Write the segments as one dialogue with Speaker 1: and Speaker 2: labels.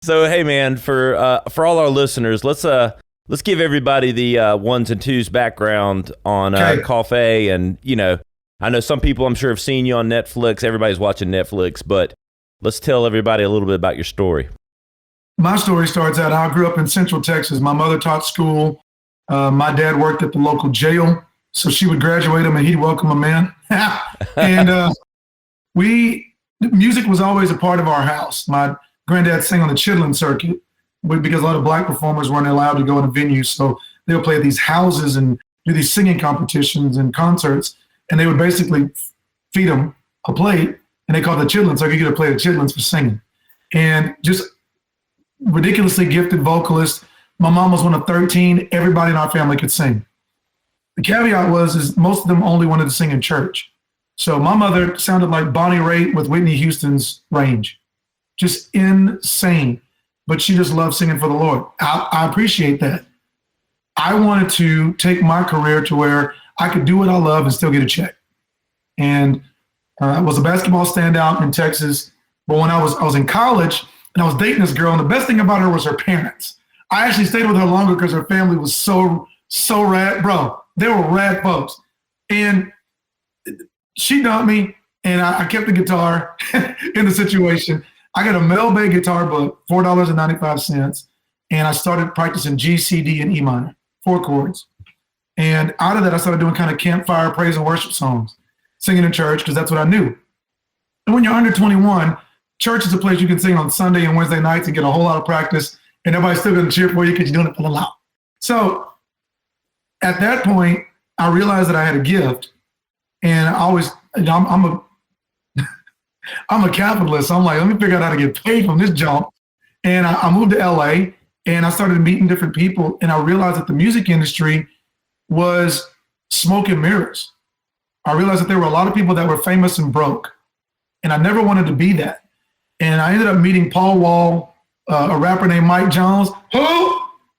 Speaker 1: So hey man, for all our listeners, let's give everybody the ones and twos background on Coffey, and I know some people I'm sure have seen you on Netflix. Everybody's watching Netflix, but let's tell everybody a little bit about your story.
Speaker 2: My story starts out, I grew up in Central Texas. My mother taught school. My dad worked at the local jail, so she would graduate him and he'd welcome him in. And music was always a part of our house. My granddad sang on the chitlin circuit because a lot of black performers weren't allowed to go in a venue, so they would play at these houses and do these singing competitions and concerts, and they would basically feed them a plate, and they called it the chitlin, so you get a plate of chitlins for singing. And just ridiculously gifted vocalist. My mom was one of 13. Everybody in our family could sing. The caveat is most of them only wanted to sing in church. So my mother sounded like Bonnie Raitt with Whitney Houston's range. Just insane. But she just loved singing for the Lord. I appreciate that. I wanted to take my career to where I could do what I love and still get a check. And I was a basketball standout in Texas. But when I was in college, and I was dating this girl, and the best thing about her was her parents. I actually stayed with her longer because her family was so rad. Bro, they were rad folks. And she dumped me, and I kept the guitar in the situation. I got a Mel Bay guitar book, $4.95, and I started practicing G, C, D, and E minor, 4 chords. And out of that, I started doing kind of campfire praise and worship songs, singing in church because that's what I knew. And when you're under 21, church is a place you can sing on Sunday and Wednesday nights and get a whole lot of practice, and everybody's still going to cheer for you because you're doing it for the loud. So at that point, I realized that I had a gift, and I'm a capitalist. So I'm like, let me figure out how to get paid from this jump. And I moved to LA, and I started meeting different people, and I realized that the music industry was smoke and mirrors. I realized that there were a lot of people that were famous and broke, and I never wanted to be that. And I ended up meeting Paul Wall, a rapper named Mike Jones,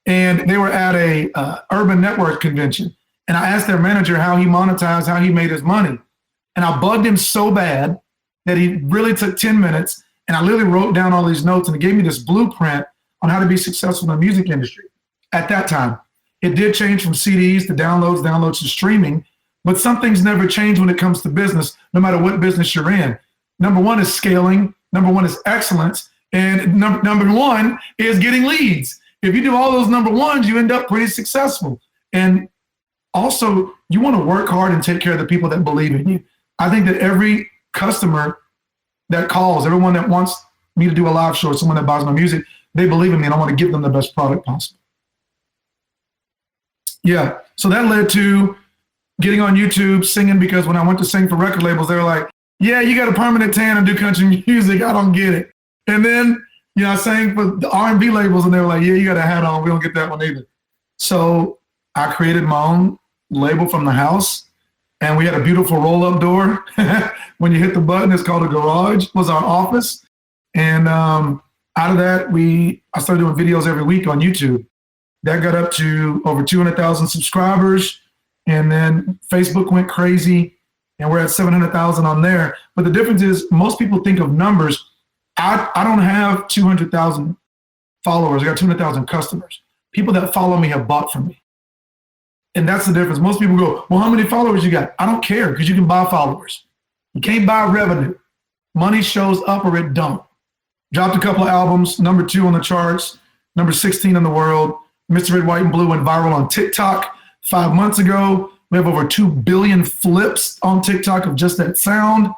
Speaker 2: and they were at a Urban Network convention. And I asked their manager how he monetized, how he made his money. And I bugged him so bad that he really took 10 minutes, and I literally wrote down all these notes, and it gave me this blueprint on how to be successful in the music industry. At that time, it did change from CDs to downloads to streaming, but some things never change when it comes to business, no matter what business you're in. Number one is scaling. Number one is excellence. And number one is getting leads. If you do all those number ones, you end up pretty successful. And also, you want to work hard and take care of the people that believe in you. I think that every customer that calls, everyone that wants me to do a live show, someone that buys my music, they believe in me, and I want to give them the best product possible. Yeah, so that led to getting on YouTube, singing, because when I went to sing for record labels, they were like, yeah, you got a permanent tan and do country music. I don't get it. And then, I sang for the R&B labels, and they were like, yeah, you got a hat on. We don't get that one either. So I created my own label from the house, and we had a beautiful roll-up door. When you hit the button, it's called a garage, was our office. And out of that, I started doing videos every week on YouTube. That got up to over 200,000 subscribers. And then Facebook went crazy, and we're at 700,000 on there. But the difference is most people think of numbers. I don't have 200,000 followers. I got 200,000 customers. People that follow me have bought from me. And that's the difference. Most people go, well, how many followers you got? I don't care, because you can buy followers. You can't buy revenue. Money shows up or it don't. Dropped a couple of albums, number 2 on the charts, number 16 in the world. Mr. Red, White, and Blue went viral on TikTok 5 months ago. We have over 2 billion flips on TikTok of just that sound,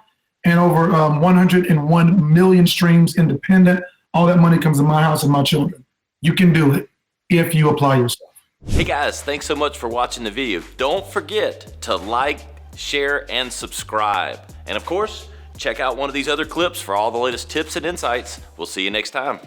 Speaker 2: and over 101 million streams independent. All that money comes to my house and my children. You can do it if you apply yourself.
Speaker 1: Hey guys, thanks so much for watching the video. Don't forget to like, share, and subscribe. And of course, check out one of these other clips for all the latest tips and insights. We'll see you next time.